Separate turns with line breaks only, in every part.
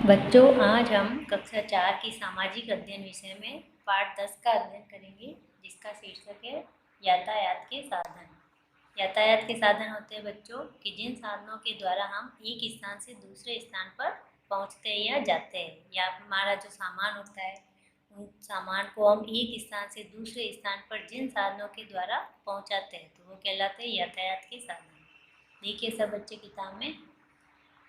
बच्चों, आज हम कक्षा 4 की सामाजिक अध्ययन विषय में पाठ 10 का अध्ययन करेंगे, जिसका शीर्षक है यातायात के साधन। यातायात के साधन होते हैं बच्चों कि जिन साधनों के द्वारा हम एक स्थान से दूसरे स्थान पर पहुंचते हैं या जाते हैं, या हमारा जो सामान होता है उन सामान को हम एक स्थान से दूसरे स्थान पर जिन साधनों के द्वारा पहुंचाते हैं तो वो कहलाते हैं यातायात के साधन। देखिए सब बच्चे किताब में,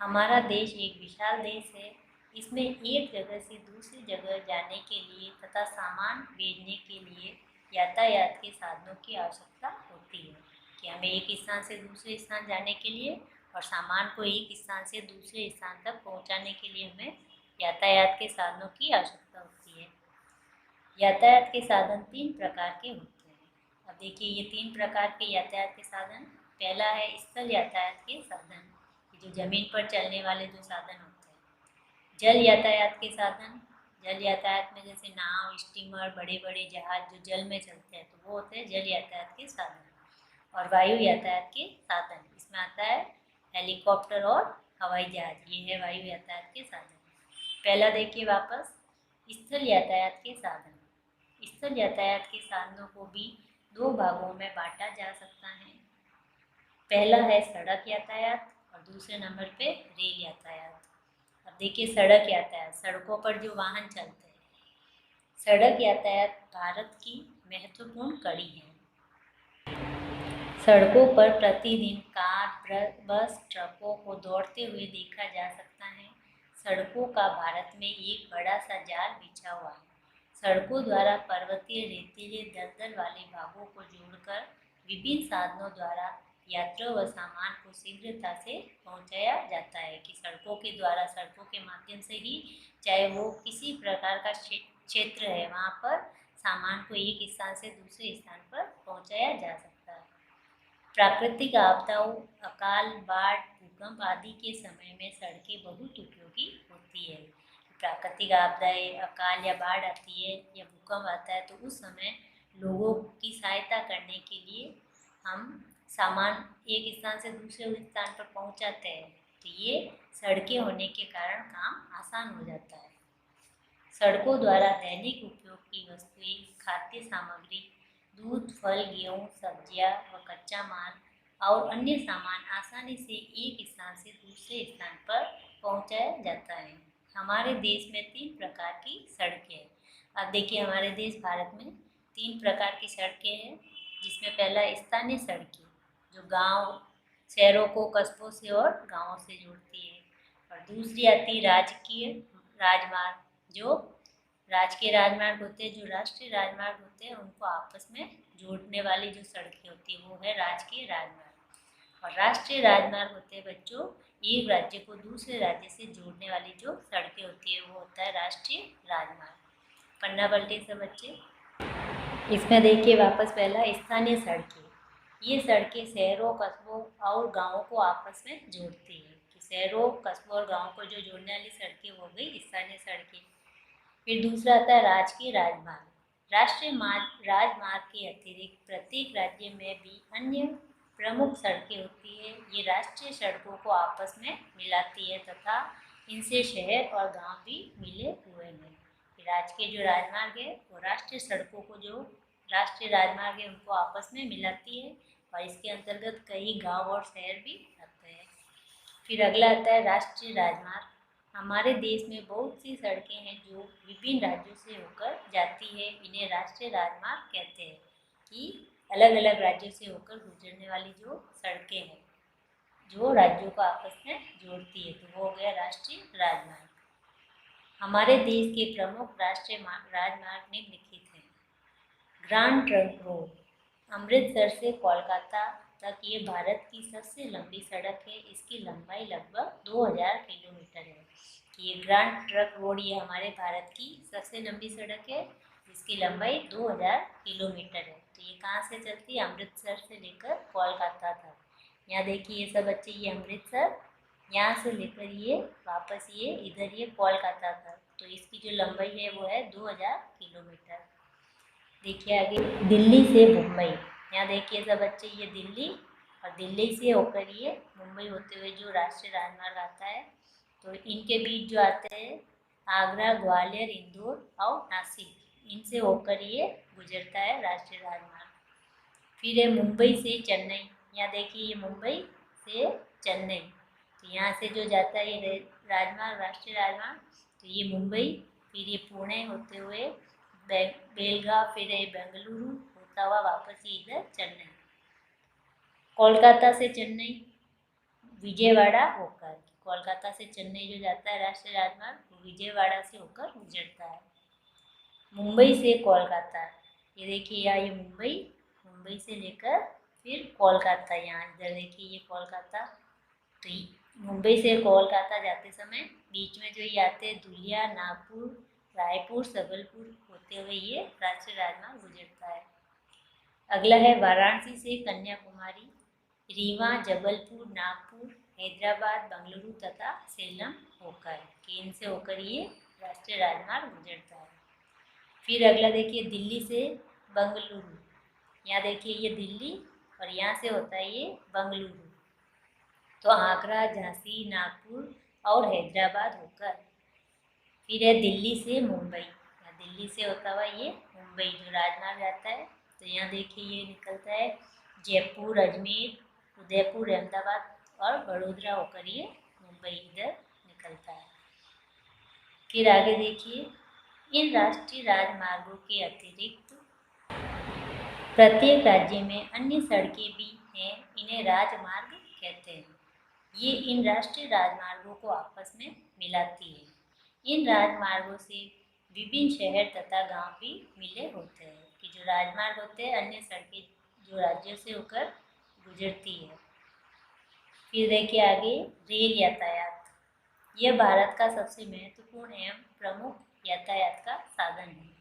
हमारा देश एक विशाल देश है। इसमें एक जगह से दूसरी जगह जाने के लिए तथा सामान भेजने के लिए यातायात के साधनों की आवश्यकता होती है कि हमें एक स्थान से दूसरे स्थान जाने के लिए और सामान को एक स्थान से दूसरे स्थान तक पहुंचाने के लिए हमें यातायात के साधनों की आवश्यकता होती है। यातायात के साधन 3 प्रकार के होते हैं। अब देखिए ये 3 प्रकार के यातायात के साधन। पहला है स्थल यातायात के साधन, जो ज़मीन पर चलने वाले जो साधन होते हैं। जल यातायात के साधन, जल यातायात में जैसे नाव, स्टीमर, बड़े बड़े जहाज जो जल में चलते हैं तो वो होते हैं जल यातायात के साधन। और वायु यातायात के साधन, इसमें आता है हेलीकॉप्टर और हवाई जहाज, ये है वायु यातायात के साधन। पहला देखिए वापस, स्थल यातायात के साधन। स्थल यातायात के साधनों को भी 2 भागों में बांटा जा सकता है। पहला है सड़क यातायात और दूसरे नंबर पे रेल यातायात। अब देखिए सड़क यातायात, सड़कों पर जो वाहन चलते हैं। सड़क यातायात भारत की महत्वपूर्ण कड़ी है। सड़कों पर प्रतिदिन कार, बस, ट्रकों को दौड़ते हुए देखा जा सकता है। सड़कों का भारत में एक बड़ा सा जाल बिछा हुआ है। सड़कों द्वारा पर्वतीय, रेतीले, दलदल वाले भागों को जोड़कर विभिन्न साधनों द्वारा यात्रियों व सामान को शीघ्रता से पहुंचाया जाता है कि सड़कों के द्वारा, सड़कों के माध्यम से ही, चाहे वो किसी प्रकार का क्षेत्र है, वहाँ पर सामान को एक स्थान से दूसरे स्थान पर पहुंचाया जा सकता है। प्राकृतिक आपदाओं, अकाल, बाढ़, भूकंप आदि के समय में सड़कें बहुत उपयोगी होती है। प्राकृतिक आपदाएं, अकाल या बाढ़ आती है या भूकंप आता है तो उस समय लोगों की सहायता करने के लिए हम सामान एक स्थान से दूसरे स्थान पर पहुंचाते हैं, तो ये सड़कें होने के कारण काम आसान हो जाता है। सड़कों द्वारा दैनिक उपयोग की वस्तुएं, खाद्य सामग्री, दूध, फल, गेहूँ, सब्जियां व कच्चा माल और अन्य सामान आसानी से एक स्थान से दूसरे स्थान पर पहुंचाया जाता है। हमारे देश में 3 प्रकार की सड़कें हैं। अब देखिए हमारे देश भारत में 3 प्रकार की सड़कें हैं, जिसमें पहला स्थानीय सड़कें, जो गांव, शहरों को कस्बों से और गांवों से जोड़ती है। और दूसरी आती राजकीय राजमार्ग, जो राजकीय राजमार्ग होते हैं, जो राष्ट्रीय राजमार्ग होते हैं, उनको आपस में जोड़ने वाली जो सड़कें होती है वो है राजकीय राजमार्ग। और राष्ट्रीय राजमार्ग होते हैं बच्चों, एक राज्य को दूसरे राज्य से जोड़ने वाली जो सड़कें होती है वो होता है राष्ट्रीय राजमार्ग। पन्ना पलटे से बच्चे, इसमें देखिए वापस पहला स्थानीय सड़कें। ये सड़कें शहरों, कस्बों और गाँवों को आपस में जोड़ती है कि शहरों, कस्बों और गाँव को जो जोड़ने वाली सड़कें हो गई स्थानीय सड़कें। फिर दूसरा आता है राजकीय राजमार्ग। राष्ट्रीय राजमार्ग के अतिरिक्त प्रत्येक राज्य में भी अन्य प्रमुख सड़कें होती है। ये राष्ट्रीय सड़कों को आपस में मिलाती है तथा इनसे शहर और गांव भी मिले हुए हैं। राजकीय जो राजमार्ग है वो राष्ट्रीय सड़कों को, जो राष्ट्रीय राजमार्ग है, उनको आपस में मिलाती है और इसके अंतर्गत कई गाँव और शहर भी आते हैं। फिर अगला आता है राष्ट्रीय राजमार्ग। हमारे देश में बहुत सी सड़कें हैं जो विभिन्न राज्यों से होकर जाती है। इन्हें राष्ट्रीय राजमार्ग कहते हैं कि अलग अलग राज्यों से होकर गुजरने वाली जो सड़कें हैं, जो राज्यों को आपस में जोड़ती है, तो वो हो गया राष्ट्रीय राजमार्ग। हमारे देश के प्रमुख राष्ट्रीय राजमार्ग निम्नलिखित हैं। ग्रांड ट्रंक रोड, अमृतसर से कोलकाता तक ये भारत की सबसे लंबी सड़क है। इसकी लंबाई लगभग 2000 किलोमीटर है। ये ग्रांड ट्रंक रोड, ये हमारे भारत की सबसे लंबी सड़क है जिसकी लंबाई 2000 किलोमीटर है। तो ये कहाँ से चलती है? अमृतसर से लेकर कोलकाता तक। यहाँ देखिए ये सब बच्चे, ये अमृतसर, यहाँ से लेकर ये वापस ये इधर ये कोलकाता तक, तो इसकी जो लंबाई है वो है 2000 किलोमीटर। देखिए आगे दिल्ली से मुंबई, यहाँ देखिए सब बच्चे, ये दिल्ली और दिल्ली से होकर ये मुंबई होते हुए जो राष्ट्रीय राजमार्ग आता है, तो इनके बीच जो आते हैं आगरा, ग्वालियर, इंदौर और नासिक, इनसे होकर ये गुजरता है राष्ट्रीय राजमार्ग। फिर है मुंबई से चेन्नई, यहाँ देखिए ये मुंबई से चेन्नई, तो यहाँ से जो जाता है ये राजमार्ग, राष्ट्रीय राजमार्ग, तो ये मुंबई, फिर ये पुणे होते हुए बेलगांव, फिर ये बेंगलुरु होता हुआ वापस ये इधर चेन्नई। कोलकाता से चेन्नई विजयवाड़ा होकर, कोलकाता से चेन्नई जो जाता है राष्ट्रीय राजमार्ग वो विजयवाड़ा से होकर गुजरता है। मुंबई से कोलकाता, ये देखिए यहाँ ये मुंबई, मुंबई से लेकर फिर कोलकाता, यहाँ इधर देखिए ये कोलकाता, तो मुंबई से कोलकाता जाते समय बीच में जो ये आते हैं धुलिया, नागपुर, रायपुर, सबलपुर होते हुए ये राष्ट्रीय राजमार्ग गुजरता है। अगला है वाराणसी से कन्याकुमारी, रीवा, जबलपुर, नागपुर, हैदराबाद, बेंगलुरु तथा सेलम होकर, केन से होकर ये राष्ट्रीय राजमार्ग गुजरता है। फिर अगला देखिए दिल्ली से बेंगलुरु, यहाँ देखिए ये दिल्ली और यहाँ से होता है ये बेंगलुरु, तो आगरा, झांसी, नागपुर और हैदराबाद होकर। फिर है दिल्ली से मुंबई, दिल्ली से होता हुआ ये मुंबई जो राजमार्ग जाता है, तो यहाँ देखिए ये निकलता है जयपुर, अजमेर, उदयपुर, अहमदाबाद और बड़ोदरा होकर ये मुंबई इधर निकलता है। फिर आगे देखिए इन राष्ट्रीय राजमार्गों के अतिरिक्त प्रत्येक राज्य में अन्य सड़कें भी हैं, इन्हें राजमार्ग कहते हैं। ये इन राष्ट्रीय राजमार्गों को आपस में मिलाती है। इन राजमार्गों से विभिन्न शहर तथा गांव भी मिले होते हैं, कि जो राजमार्ग होते हैं अन्य सड़कें जो राज्यों से होकर गुजरती है। फिर देखिए आगे रेल यातायात, यह भारत का सबसे महत्वपूर्ण एवं प्रमुख यातायात का साधन है।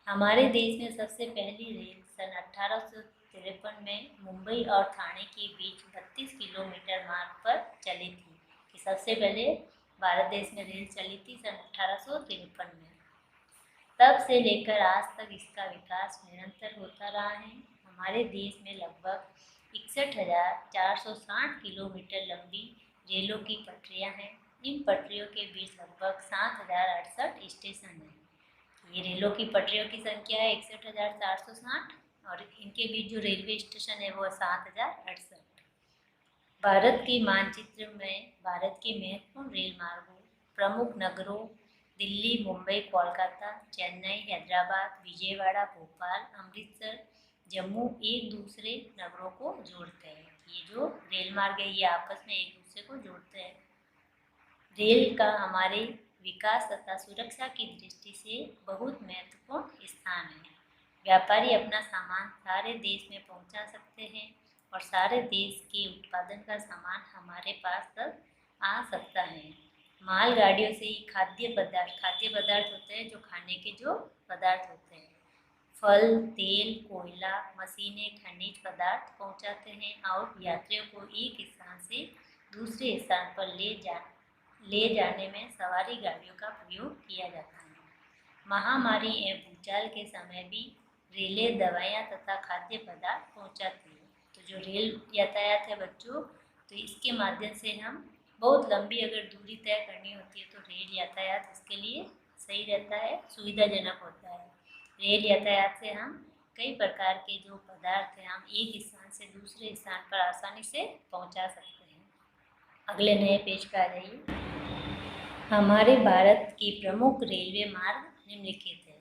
हमारे देश में सबसे पहली रेल सन 1853 में मुंबई और ठाणे के बीच 32 किलोमीटर मार्ग पर चली थी, कि सबसे पहले भारत देश में रेल चली थी सन 1853 में। तब से लेकर आज तक इसका विकास निरंतर होता रहा है। हमारे देश में लगभग 61,460 किलोमीटर लंबी रेलों की पटरियां हैं। इन पटरियों के बीच लगभग 7,068 स्टेशन हैं। ये रेलों की पटरियों की संख्या है 61,460 और इनके बीच जो रेलवे स्टेशन है वो 7,068। भारत के मानचित्र में भारत के महत्वपूर्ण रेल मार्गों, प्रमुख नगरों दिल्ली, मुंबई, कोलकाता, चेन्नई, हैदराबाद, विजयवाड़ा, भोपाल, अमृतसर, जम्मू एक दूसरे नगरों को जोड़ते हैं। ये जो रेल मार्ग है ये आपस में एक दूसरे को जोड़ते हैं। रेल का हमारे विकास तथा सुरक्षा की दृष्टि से बहुत महत्वपूर्ण स्थान है। व्यापारी अपना सामान सारे देश में पहुंचा सकते हैं और सारे देश के उत्पादन का सामान हमारे पास तक आ सकता है। मालगाड़ियों से ही खाद्य पदार्थ होते हैं, जो खाने के जो पदार्थ होते हैं, फल, तेल, कोयला, मशीनें, खनिज पदार्थ पहुंचाते हैं और यात्रियों को एक स्थान से दूसरे स्थान पर ले जाने में सवारी गाड़ियों का प्रयोग किया जाता है। महामारी एवं भूचाल के समय भी रेलें दवाइयाँ तथा खाद्य पदार्थ पहुंचाती है। तो जो रेल यातायात है बच्चों, तो इसके माध्यम से हम बहुत लंबी अगर दूरी तय करनी होती है तो रेल यातायात इसके लिए सही रहता है, सुविधाजनक होता है। रेल यातायात से हम कई प्रकार के जो पदार्थ हैं हम एक स्थान से दूसरे स्थान पर आसानी से पहुंचा सकते हैं। अगले नए पेज पर आ जाइए। हमारे भारत के प्रमुख रेलवे मार्ग निम्नलिखित है।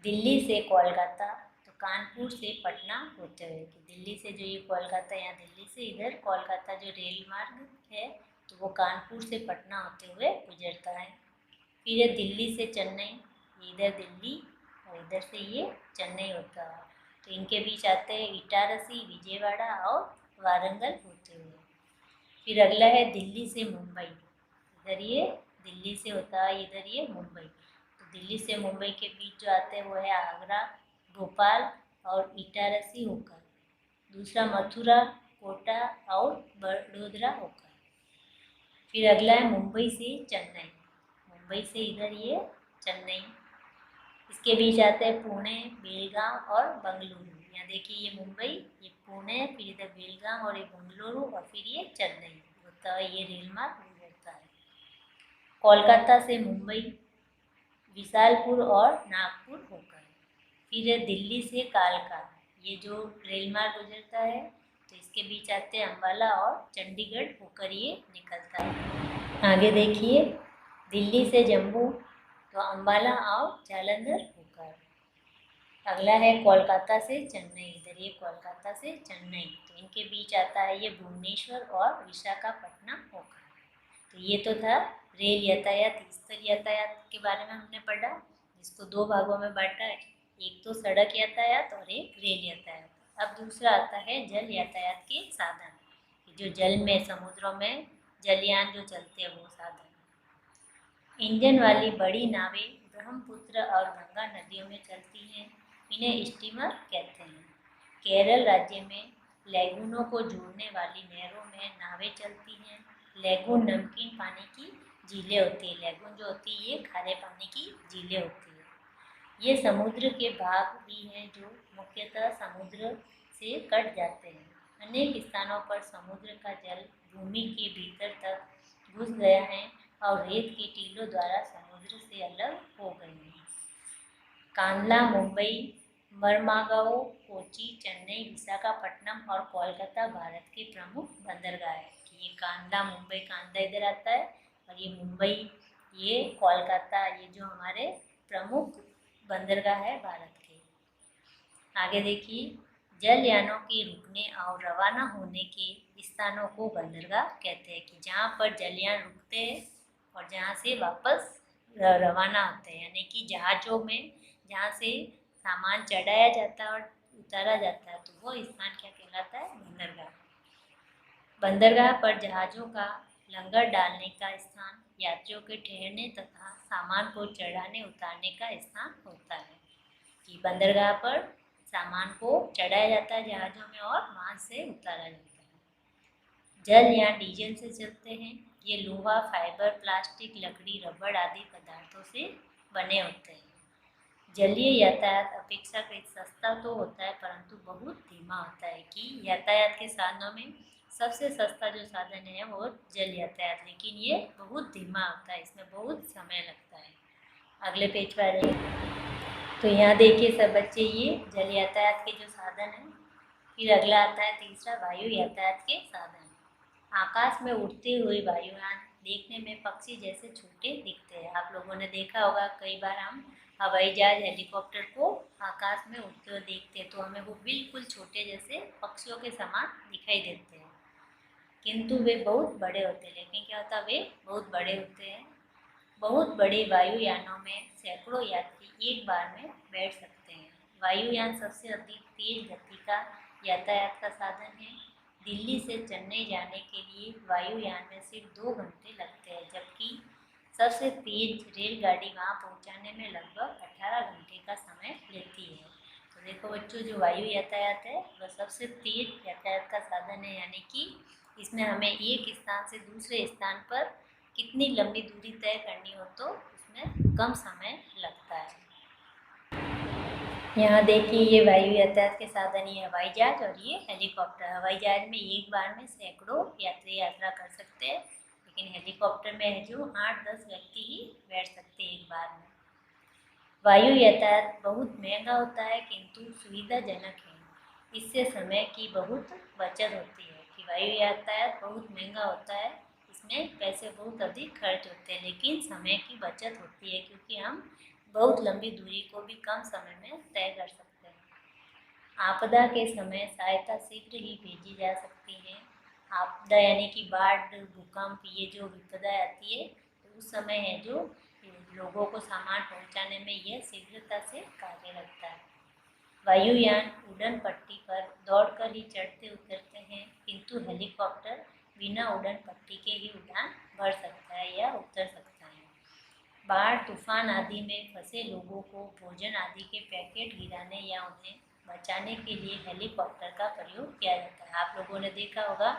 दिल्ली से कोलकाता, तो कानपुर से पटना होते हुए, कि दिल्ली से जो ये कोलकाता, यहाँ दिल्ली से इधर कोलकाता जो रेल मार्ग है तो वो कानपुर से पटना होते हुए गुजरता है। फिर दिल्ली से चेन्नई, इधर दिल्ली और इधर से ये चेन्नई होता है, तो इनके बीच आते हैं इटारसी, विजयवाड़ा और वारंगल होते हुए। फिर अगला है दिल्ली से मुंबई, इधर ये दिल्ली से होता है, इधर ये मुंबई, तो दिल्ली से मुंबई के बीच जो आते हैं वो है आगरा, भोपाल और इटारसी होकर। दूसरा मथुरा, कोटा और बड़ोदरा होकर। फिर अगला है मुंबई से चेन्नई, मुंबई से इधर ये चेन्नई, इसके बीच आते हैं पुणे, बेलगांव और बेंगलुरु। यहाँ देखिए ये मुंबई, ये पुणे, फिर इधर बेलगांव और ये बेंगलुरु और फिर ये चेन्नई होता है, ये रेल मार्ग गुजरता है। कोलकाता से मुंबई, विशालपुर और नागपुर होकर। फिर दिल्ली से कालका, ये जो रेल मार्ग गुजरता है तो इसके बीच आते हैं अम्बाला और चंडीगढ़ होकर ये निकलता है। आगे देखिए, दिल्ली से जम्मू तो अम्बाला और जालंधर होकर। अगला है कोलकाता से चेन्नई, इधर ये कोलकाता से चेन्नई, तो इनके बीच आता है ये भुवनेश्वर और विशाखापट्टनम होकर। तो ये तो था रेल यातायात, स्थल यातायात के बारे में हमने पढ़ा, जिसको दो भागों में बांटा है, एक तो सड़क यातायात और एक रेल यातायात। अब दूसरा आता है जल यातायात के साधन, जो जल में समुद्रों में जलयान जो चलते हैं वो साधन। इंजन वाली बड़ी नावें ब्रह्मपुत्र और गंगा नदियों में चलती हैं, इन्हें स्टीमर कहते हैं। केरल राज्य में लैगूनों को जोड़ने वाली नहरों में नावें चलती हैं। लैगून नमकीन पानी की झीलें होती है, लैगून जो होती है ये खारे पानी की झीलें होती है। ये समुद्र के भाग भी हैं जो मुख्यतः समुद्र से कट जाते हैं। अनेक स्थानों पर समुद्र का जल भूमि के भीतर तक घुस गया है और रेत के टीलों द्वारा समुद्र से अलग हो गए हैं। कांडला, मुंबई, मरमागाओ, कोची, चेन्नई, विशाखापट्टनम और कोलकाता भारत के प्रमुख बंदरगाह हैं। ये कांडला, मुंबई, कांडला इधर आता है और ये मुंबई, ये कोलकाता, ये जो हमारे प्रमुख बंदरगाह है भारत के। आगे देखिए, जलयानों के रुकने और रवाना होने के स्थानों को बंदरगाह कहते हैं, कि जहाँ पर जलयान रुकते हैं और जहाँ से वापस रवाना होते हैं, यानी कि जहाज़ों में जहाँ से सामान चढ़ाया जाता है और उतारा जाता है, तो वो स्थान क्या कहलाता है? बंदरगाह। बंदरगाह पर जहाज़ों का लंगर डालने का स्थान, यात्रियों के ठहरने तथा सामान को चढ़ाने उतारने का स्थान होता है। कि बंदरगाह पर सामान को चढ़ाया जाता है जहाज़ों में और वहाँ से उतारा जाता है। जलयान डीजल से चलते हैं। ये लोहा, फाइबर, प्लास्टिक, लकड़ी, रबड़ आदि पदार्थों से बने होते हैं। जलीय यातायात अपेक्षाकृत सस्ता तो होता है परंतु बहुत धीमा होता है, कि यातायात के साधनों में सबसे सस्ता जो साधन है वो जल यातायात, लेकिन ये बहुत धीमा होता है, इसमें बहुत समय लगता है। अगले पेज पर आ जाइए, तो यहाँ देखिए सब बच्चे, ये जल यातायात के जो साधन हैं। फिर अगला आता है तीसरा, वायु यातायात के साधन। आकाश में उड़ते हुए वायुयान देखने में पक्षी जैसे छोटे दिखते हैं। आप लोगों ने देखा होगा, कई बार हम हवाई जहाज, हेलीकॉप्टर को आकाश में उड़ते हुए देखते हैं तो हमें वो बिल्कुल छोटे जैसे पक्षियों के समान दिखाई देते हैं, किंतु वे बहुत बड़े होते हैं। लेकिन क्या होता है, वे बहुत बड़े होते हैं। बहुत बड़े वायुयानों में सैकड़ों यात्री एक बार में बैठ सकते हैं। वायुयान सबसे अधिक तेज गति का यातायात का साधन है। दिल्ली से चेन्नई जाने के लिए वायुयान में सिर्फ 2 घंटे लगते हैं, जबकि सबसे तेज रेलगाड़ी वहाँ पहुँचाने में लगभग 18 घंटे का समय लेती है। तो देखो बच्चों, जो वायु यातायात है वह सबसे तेज यातायात का साधन है, यानी कि इसमें हमें एक स्थान से दूसरे स्थान पर कितनी लंबी दूरी तय करनी हो तो उसमें कम समय लगता है। यहाँ देखिए, ये वायु यातायात के साधन, ये हवाई जहाज और ये हेलीकॉप्टर। हवाई जहाज में एक बार में सैकड़ों यात्री यात्रा कर सकते हैं, लेकिन हेलीकॉप्टर में है जो 8-10 व्यक्ति ही बैठ सकते हैं एक बार में। वायु यातायात बहुत महंगा होता है किंतु सुविधाजनक है। इससे समय की बहुत बचत होती है। कि वायु यातायात बहुत महंगा होता है, इसमें पैसे बहुत अधिक खर्च होते हैं, लेकिन समय की बचत होती है, क्योंकि हम बहुत लंबी दूरी को भी कम समय में तय कर सकते हैं। आपदा के समय सहायता शीघ्र ही भेजी जा सकती है। आपदा यानी कि बाढ़, भूकंप, ये जो विपदा आती है तो उस समय है जो लोगों को सामान पहुंचाने में यह शीघ्रता से कार्य लगता है। वायुयान उड़न पट्टी पर दौड़कर ही चढ़ते उतरते हैं, किंतु हेलीकॉप्टर बिना उड़न पट्टी के ही उड़ान भर सकता है या उतर सकता है। बाढ़, तूफान आदि में फंसे लोगों को भोजन आदि के पैकेट गिराने या उन्हें बचाने के लिए हेलीकॉप्टर का प्रयोग किया जाता है। आप लोगों ने देखा होगा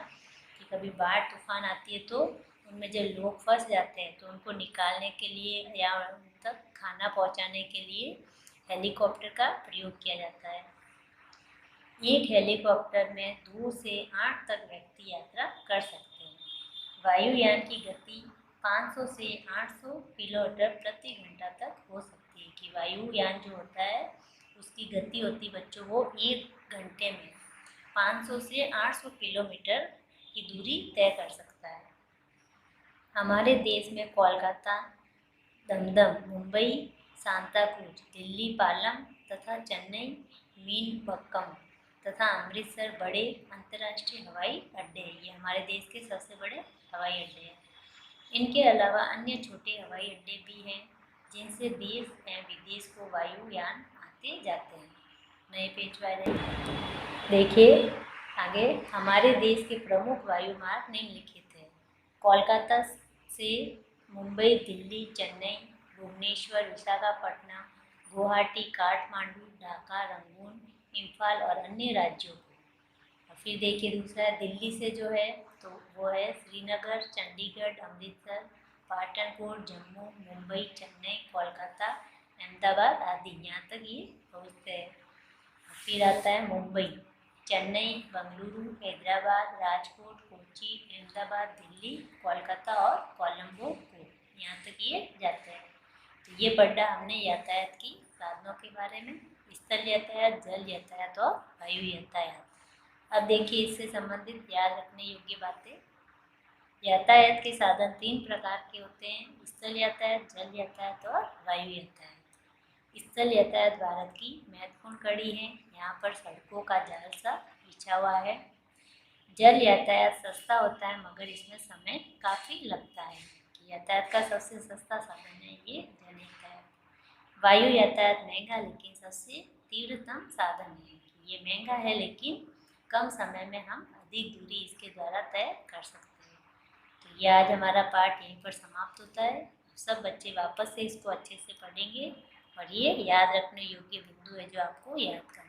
कि कभी बाढ़, तूफान आती है तो उनमें जब लोग फंस जाते हैं तो उनको निकालने के लिए या उन तक खाना पहुंचाने के लिए हेलीकॉप्टर का प्रयोग किया जाता है। एक हेलीकॉप्टर में 2 से 8 तक व्यक्ति यात्रा कर सकते हैं। वायुयान की गति 500 से 800 किलोमीटर प्रति घंटा तक हो सकती है। कि वायुयान जो होता है उसकी गति होती बच्चों वो 1 घंटे में 500 से 800 किलोमीटर की दूरी तय कर सकता है। हमारे देश में कोलकाता, दमदम, मुंबई, सांताक्रूज, दिल्ली, पालम तथा चेन्नई, मीनपक्कम तथा अमृतसर बड़े अंतर्राष्ट्रीय हवाई अड्डे हैं। ये हमारे देश के सबसे बड़े हवाई अड्डे हैं। इनके अलावा अन्य छोटे हवाई अड्डे भी हैं जिनसे देश एवं विदेश को वायुयान आते जाते हैं। नए पेज पर आ जाइए। देखिए आगे हमारे देश के प्रमुख वायु मार्ग निम्नलिखित है। कोलकाता से मुंबई, दिल्ली, चेन्नई, भुवनेश्वर, विशाखापट्टनम, गुवाहाटी, काठमांडू, ढाका, रंगून, इम्फाल और अन्य राज्यों को। और फिर देखिए दूसरा दिल्ली से जो है तो वो है श्रीनगर, चंडीगढ़, अमृतसर, पाटनकोट, जम्मू, मुंबई, चेन्नई, कोलकाता, अहमदाबाद आदि यहाँ तक ये पहुँचते हैं। फिर आता है मुंबई, चेन्नई, बेंगलुरु, हैदराबाद, राजकोट, कोची, अहमदाबाद, दिल्ली, कोलकाता और कोलंबो को यहाँ तक ये जाते हैं। तो ये पढ़ा हमने यातायात की साधनों के बारे में, स्थल यातायात, जल यातायात और वायु यातायात। अब देखिए इससे संबंधित याद रखने योग्य बातें। यातायात के साधन 3 प्रकार के होते हैं: स्थल यातायात, जल यातायात और वायु यातायात। स्थल यातायात भारत की महत्वपूर्ण कड़ी है। यहाँ पर सड़कों का जाल सा बिछा हुआ है। जल यातायात सस्ता होता है मगर इसमें समय काफ़ी लगता है। यातायात का सबसे सस्ता साधन है ये जल यातायात। वायु यातायात महंगा लेकिन सबसे तीव्रतम साधन है। ये महंगा है लेकिन कम समय में हम अधिक दूरी इसके द्वारा तय कर सकते हैं। तो ये आज हमारा पाठ यहीं पर समाप्त होता है। सब बच्चे वापस से इसको अच्छे से पढ़ेंगे और ये याद रखने योग्य बिंदु है जो आपको याद करना है।